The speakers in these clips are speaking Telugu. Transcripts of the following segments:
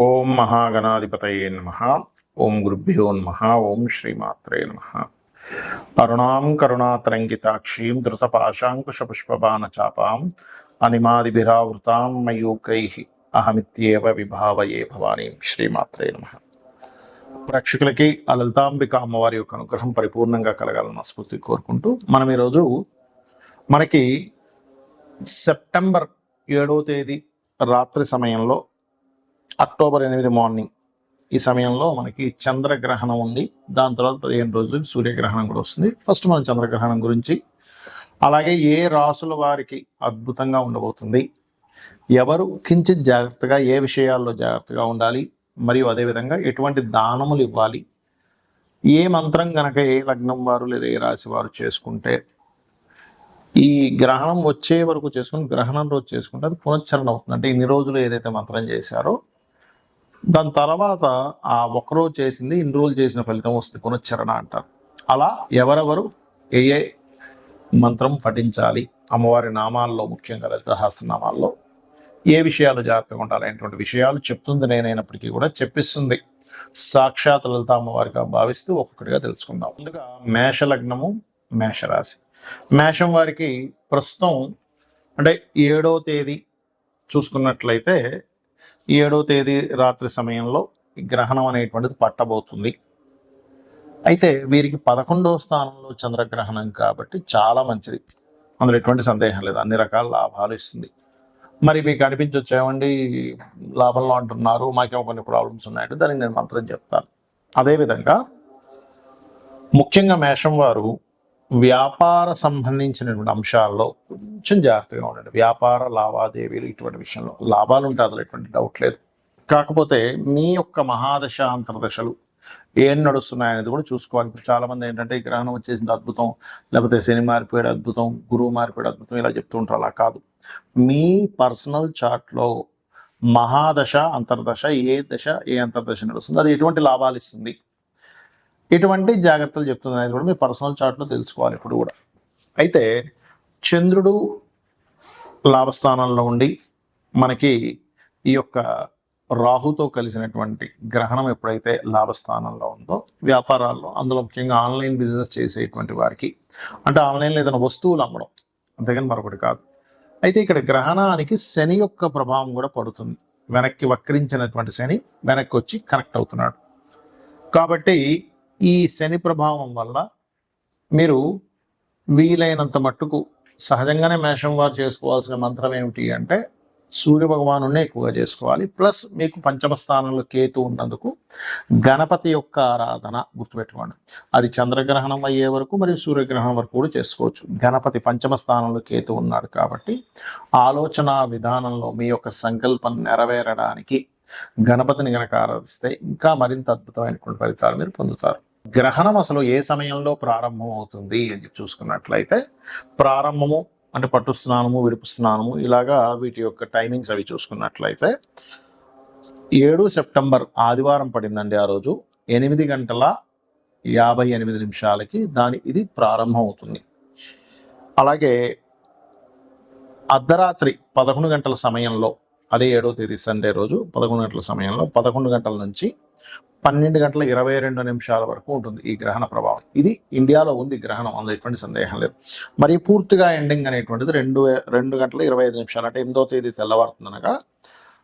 ఓం మహాగణాధిపతయే నమః. ఓం గురుభ్యో నమః. ఓం శ్రీమాత్రే నమః. అరుణాం కరుణాతరంగితాక్షీం ధృతపాశాంకుశపుష్పబాణచాపాం అనిమాదిభిరావృతాం మయూకైః అహమిత్యేవ విభావయే భవానీం. శ్రీమాత్రే నమః. ప్రేక్షకులకి ఆ లలితాంబిక అమ్మవారి యొక్క అనుగ్రహం పరిపూర్ణంగా కలగాలన్న స్ఫూర్తి కోరుకుంటూ మనం ఈరోజు మనకి సెప్టెంబర్ 7వ తేదీ రాత్రి సమయంలో, అక్టోబర్ 8 మార్నింగ్ ఈ సమయంలో మనకి చంద్రగ్రహణం ఉంది. దాని తర్వాత 15 రోజులకి సూర్యగ్రహణం కూడా వస్తుంది. ఫస్ట్ మనం చంద్రగ్రహణం గురించి, అలాగే ఏ రాసుల వారికి అద్భుతంగా ఉండబోతుంది, ఎవరు కించిత్ జాగ్రత్తగా ఏ విషయాల్లో జాగ్రత్తగా ఉండాలి, మరియు అదేవిధంగా ఎటువంటి దానములు ఇవ్వాలి, ఏ మంత్రం గనక ఏ లగ్నం వారు లేదా ఏ రాశి వారు చేసుకుంటే ఈ గ్రహణం వచ్చే వరకు చేసుకుని గ్రహణం రోజు చేసుకుంటే అది పునశ్చరణ అవుతుంది. అంటే ఇన్ని రోజులు ఏదైతే మంత్రం చేశారో దాని తర్వాత ఆ ఒక్కరోజు చేసింది ఇన్ని రోజులు చేసిన ఫలితం వస్తుంది, పునశ్చరణ అంటారు. అలా ఎవరెవరు ఏ ఏ మంత్రం పఠించాలి, అమ్మవారి నామాల్లో ముఖ్యంగా లలిత సహస్రనామాల్లో ఏ విషయాలు జాగ్రత్తగా ఉండాలి అనేటువంటి విషయాలు చెప్తుంది నేనైనప్పటికీ కూడా చెప్పిస్తుంది సాక్షాత్ లలిత అమ్మవారిగా భావిస్తూ ఒక్కొక్కటిగా తెలుసుకుందాం. ముందుగా మేషలగ్నము, మేషరాశి. మేషం వారికి ప్రస్తుతం అంటే 7వ తేదీ చూసుకున్నట్లయితే 7వ తేదీ రాత్రి సమయంలో గ్రహణం అనేటువంటిది పట్టబోతుంది. అయితే వీరికి 11వ స్థానంలో చంద్రగ్రహణం కాబట్టి చాలా మంచిది, అందులో ఎటువంటి సందేహం లేదు. అన్ని రకాల లాభాలు ఇస్తుంది. మరి మీకు అనిపించొచ్చేమండి లాభంలో అంటున్నారు, మాకేమో కొన్ని ప్రాబ్లమ్స్ ఉన్నాయంటే దానికి నేను మంత్రం చెప్తాను. అదేవిధంగా ముఖ్యంగా మేషం వారు వ్యాపార సంబంధించినటువంటి అంశాల్లో కొంచెం జాగ్రత్తగా ఉండండి. వ్యాపార లావాదేవీలు ఇటువంటి విషయంలో లాభాలు ఉంటే అందులో ఎటువంటి డౌట్ లేదు. కాకపోతే మీ యొక్క మహాదశ అంతర్దశలు ఏం నడుస్తున్నాయనేది కూడా చూసుకోవాలి. ఇప్పుడు చాలామంది ఏంటంటే ఈ గ్రహణం వచ్చేసింది అద్భుతం, లేకపోతే శని మారిపోయాడు అద్భుతం, గురువు మారిపోయాడు అద్భుతం, ఇలా చెప్తూ ఉంటారు. అలా కాదు. మీ పర్సనల్ చార్ట్లో మహాదశ అంతర్దశ ఏ దశ ఏ అంతర్దశ నడుస్తుంది, అది ఎటువంటి లాభాలు ఇస్తుంది, ఎటువంటి జాగ్రత్తలు చెప్తుంది అనేది కూడా మీ పర్సనల్ చార్ట్లో తెలుసుకోవాలి ఇప్పుడు కూడా. అయితే చంద్రుడు లాభస్థానంలో ఉండి మనకి ఈ యొక్క రాహుతో కలిసినటువంటి గ్రహణం ఎప్పుడైతే లాభస్థానంలో ఉందో వ్యాపారాల్లో, అందులో ముఖ్యంగా ఆన్లైన్ బిజినెస్ చేసేటువంటి వారికి, అంటే ఆన్లైన్లో ఏదైనా వస్తువులు అమ్మడం, అంతేగాని మరొకటి కాదు. అయితే ఇక్కడ గ్రహణానికి శని యొక్క ప్రభావం కూడా పడుతుంది. వెనక్కి వక్రించినటువంటి శని వెనక్కి వచ్చి కనెక్ట్ అవుతున్నాడు కాబట్టి ఈ శని ప్రభావం వల్ల మీరు వీలైనంత మట్టుకు సహజంగానే మేషం వారు చేసుకోవాల్సిన మంత్రం ఏమిటి అంటే సూర్య భగవానునే ఎక్కువగా చేసుకోవాలి. ప్లస్ మీకు పంచమ స్థానంలో కేతు ఉన్నందుకు గణపతి యొక్క ఆరాధన గుర్తుపెట్టుకోండి. అది చంద్రగ్రహణం అయ్యే వరకు మరియు సూర్యగ్రహణం వరకు కూడా చేసుకోవచ్చు. గణపతి పంచమ స్థానంలో కేతు ఉన్నాడు కాబట్టి ఆలోచన విధానంలో మీ యొక్క సంకల్పం నెరవేరడానికి గణపతిని గనక ఆరాధిస్తే ఇంకా మరింత అద్భుతమైనటువంటి ఫలితాలు మీరు పొందుతారు. గ్రహణం అసలు ఏ సమయంలో ప్రారంభం అవుతుంది అని చూసుకున్నట్లయితే, ప్రారంభము అంటే పట్టు స్నానము, విడుపు స్నానము, ఇలాగా వీటి యొక్క టైమింగ్స్ అవి చూసుకున్నట్లయితే 7 సెప్టెంబర్ ఆదివారం పడిందండి. ఆ రోజు 8:58 ఇది ప్రారంభం అవుతుంది. అలాగే అర్ధరాత్రి 11 గంటల సమయంలో, అదే 7వ తేదీ సండే రోజు 11 గంటల సమయంలో 11 గంటల నుంచి 12:22 వరకు ఉంటుంది ఈ గ్రహణ ప్రభావం. ఇది ఇండియాలో ఉంది గ్రహణం, అందులో ఎటువంటి సందేహం లేదు. మరి పూర్తిగా ఎండింగ్ అనేటువంటిది 2 గంటల 25 అంటే 8వ తేదీ తెల్లవారుతుందనగా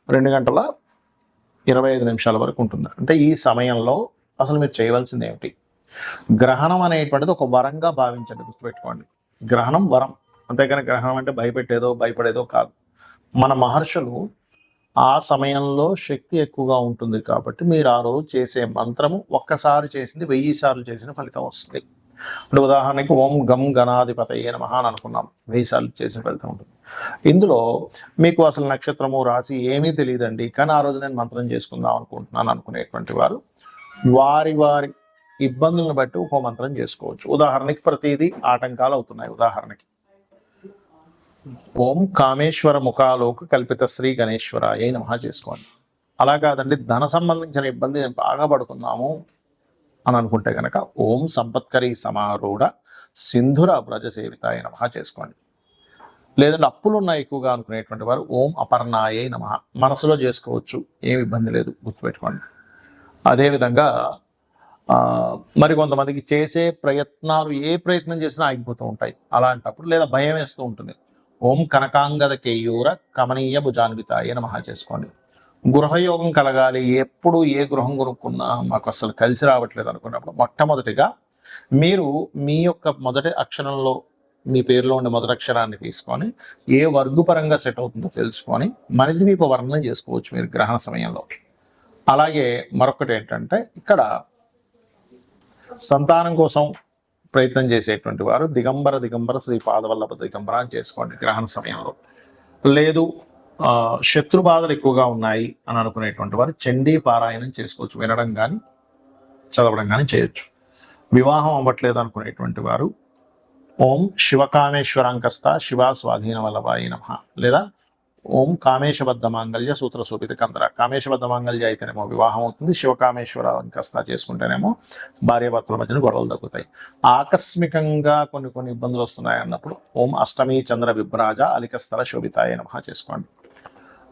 2 గంటల 25 వరకు ఉంటుంది. అంటే ఈ సమయంలో అసలు మీరు చేయవలసింది ఏమిటి? గ్రహణం అనేటువంటిది ఒక వరంగా భావించండి, గుర్తుపెట్టుకోండి. గ్రహణం వరం, అంతేకాని గ్రహణం అంటే భయపడేదో కాదు. మన మహర్షులు ఆ సమయంలో శక్తి ఎక్కువగా ఉంటుంది కాబట్టి మీరు ఆ రోజు చేసే మంత్రము ఒక్కసారి చేసింది 1000 సార్లు చేసిన ఫలితం వస్తుంది. అంటే ఉదాహరణకి ఓం గం గణాధిపతయే నమః అని అనుకున్నాం, 1000 సార్లు చేసిన ఫలితం ఉంటుంది. ఇందులో మీకు అసలు నక్షత్రము రాశి ఏమీ తెలియదండి, కానీ ఆ రోజు నేను మంత్రం చేసుకుందాం అనుకుంటున్నాను అనుకునేటువంటి వారు వారి ఇబ్బందులను బట్టి ఒక మంత్రం చేసుకోవచ్చు. ఉదాహరణకి ప్రతిదీ ఆటంకాలు అవుతున్నాయి. ఉదాహరణకి ఓం కామేశ్వర ముఖాలోక కల్పిత శ్రీ గణేశ్వరాయ నమః చేసుకోండి. అలా కాదండి, ధన సంబంధించిన ఇబ్బంది నేను బాగా పడుతున్నాము అని అనుకుంటే కనుక ఓం సంపత్కరీ సమారూఢ సింధుర వ్రజ సేవితాయ నమః చేసుకోండి. లేదంటే అప్పులు ఉన్నాయి ఎక్కువగా అనుకునేటువంటి వారు ఓం అపర్ణాయే నమః మనసులో చేసుకోవచ్చు, ఏమి ఇబ్బంది లేదు, గుర్తుపెట్టుకోండి. అదేవిధంగా మరి కొంతమందికి చేసే ప్రయత్నాలు ఏ ప్రయత్నం చేసినా ఆగిపోతూ ఉంటాయి. అలాంటప్పుడు లేదా భయం వేస్తూ ఉంటుంది. ఓం కనకాంగద కేయూర కమనీయ భుజాన్వితాయ నమః చేసుకోండి. గృహయోగం కలగాలి, ఎప్పుడు ఏ గృహం కొనుక్కున్నా మాకు అసలు కలిసి రావట్లేదు అనుకున్నప్పుడు మొట్టమొదటిగా మీరు మీ యొక్క మొదటి అక్షరంలో మీ పేరులో ఉండే మొదటి అక్షరాన్ని తీసుకొని ఏ వర్గు పరంగా సెట్ అవుతుందో తెలుసుకొని మణిద్వీప వర్ణన చేసుకోవచ్చు మీరు గ్రహణ సమయంలో. అలాగే మరొకటి ఏంటంటే ఇక్కడ సంతానం కోసం ప్రయత్నం చేసేటువంటి వారు దిగంబర శ్రీ పాదవల్లభ దిగంబర అని చేసుకోండి గ్రహణ సమయంలో. లేదు శత్రు బాధలు ఎక్కువగా ఉన్నాయి అని అనుకునేటువంటి వారు చండీ పారాయణం చేసుకోవచ్చు, వినడం కానీ చదవడం కానీ చేయొచ్చు. వివాహం అవ్వట్లేదు అనుకునేటువంటి వారు ఓం శివకామేశ్వరాంకస్త శివ స్వాధీన వల్లభాయ నమః లేదా ఓం కామేశబద్ధ మాంగళ్య సూత్ర శోభిత కందర. కామేశబద్ధ మాంగళ్య అయితేనేమో వివాహం అవుతుంది, శివకామేశ్వర అంకస్త చేసుకుంటేనేమో భార్యాభర్తల మధ్యన గొడవలు తగ్గుతాయి. ఆకస్మికంగా కొన్ని ఇబ్బందులు వస్తున్నాయి అన్నప్పుడు ఓం అష్టమి చంద్ర విభ్రాజ అలికస్థల శోభితాయ నమః చేసుకోండి.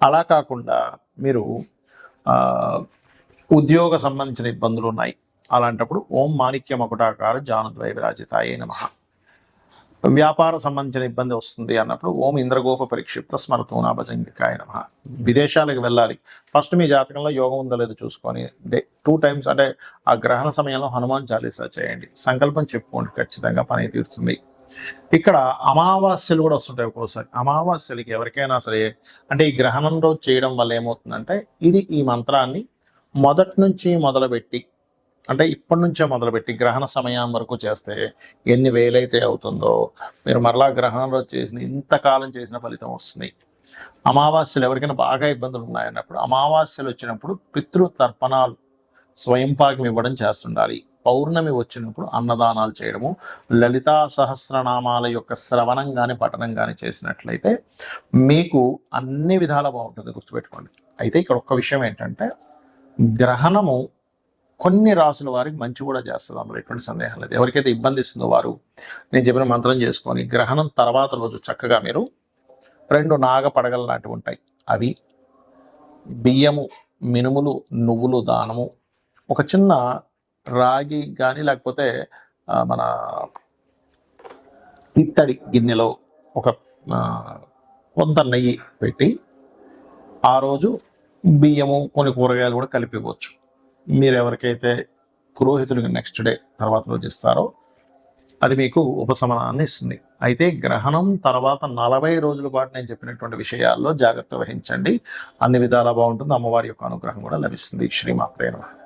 అలా కాకుండా మీరు ఉద్యోగ సంబంధించిన ఇబ్బందులు ఉన్నాయి, అలాంటప్పుడు ఓం మాణిక్య మకుటాకార జానుద్వయ విరాజితాయ నమః. వ్యాపార సంబంధించిన ఇబ్బంది వస్తుంది అన్నప్పుడు ఓం ఇంద్రగోప పరిక్షిప్త స్మరతూనా భజంగికాయ నమః. విదేశాలకు వెళ్ళాలి, ఫస్ట్ మీ జాతకంలో యోగం ఉందో లేదో చూసుకొని 2 times అంటే ఆ గ్రహణ సమయంలో హనుమాన్ చాలీసా చేయండి, సంకల్పం చెప్పుకోండి, ఖచ్చితంగా పని తీరుతుంది. ఇక్కడ అమావాస్యలు కూడా వస్తుంటాయి ఒక్కోసారి. అమావాస్యలకి ఎవరికైనా సరే అంటే ఈ గ్రహణం రోజు చేయడం వల్ల ఏమవుతుందంటే ఈ మంత్రాన్ని మొదటి నుంచి మొదలుపెట్టి అంటే ఇప్పటి నుంచే మొదలుపెట్టి గ్రహణ సమయం వరకు చేస్తే ఎన్ని వేలైతే అవుతుందో మీరు మరలా గ్రహణం రోజు ఇంతకాలం చేసిన ఫలితం వస్తుంది. అమావాస్యలు ఎవరికైనా బాగా ఇబ్బందులు ఉన్నాయన్నప్పుడు అమావాస్యలు వచ్చినప్పుడు పితృతర్పణాలు స్వయంపాకం ఇవ్వడం చేస్తుండాలి. పౌర్ణమి వచ్చినప్పుడు అన్నదానాలు చేయడము, లలితా సహస్రనామాల యొక్క శ్రవణం కానీ పఠనం కానీ చేసినట్లయితే మీకు అన్ని విధాలా బాగుంటుంది, గుర్తుపెట్టుకోండి. అయితే ఇక్కడ ఒక్క విషయం ఏంటంటే గ్రహణము కొన్ని రాసుల వారికి మంచి కూడా చేస్తుంది, అందులో ఎటువంటి సందేహం లేదు. ఎవరికైతే ఇబ్బంది ఇస్తుందో వారు నేను చెప్పిన మంత్రం చేసుకొని గ్రహణం తర్వాత రోజు చక్కగా మీరు 2 నాగ పడగలు లాంటివి ఉంటాయి, అవి బియ్యము, మినుములు, నువ్వులు దానము, ఒక చిన్న రాగి కానీ లేకపోతే మన ఇత్తడి గిన్నెలో ఒక కొంత నెయ్యి పెట్టి ఆ రోజు బియ్యము కొన్ని కూరగాయలు కూడా కలిపి ఇవ్వచ్చు. మీరు ఎవరికైతే పురోహితుడికి నెక్స్ట్ డే తర్వాత రోజు ఇస్తారో అది మీకు ఉపశమనాన్ని ఇస్తుంది. అయితే గ్రహణం తర్వాత 40 రోజుల పాటు నేను చెప్పినటువంటి విషయాల్లో జాగ్రత్త వహించండి, అన్ని విధాలా బాగుంటుంది, అమ్మవారి యొక్క అనుగ్రహం కూడా లభిస్తుంది. శ్రీమాత్రే నమః.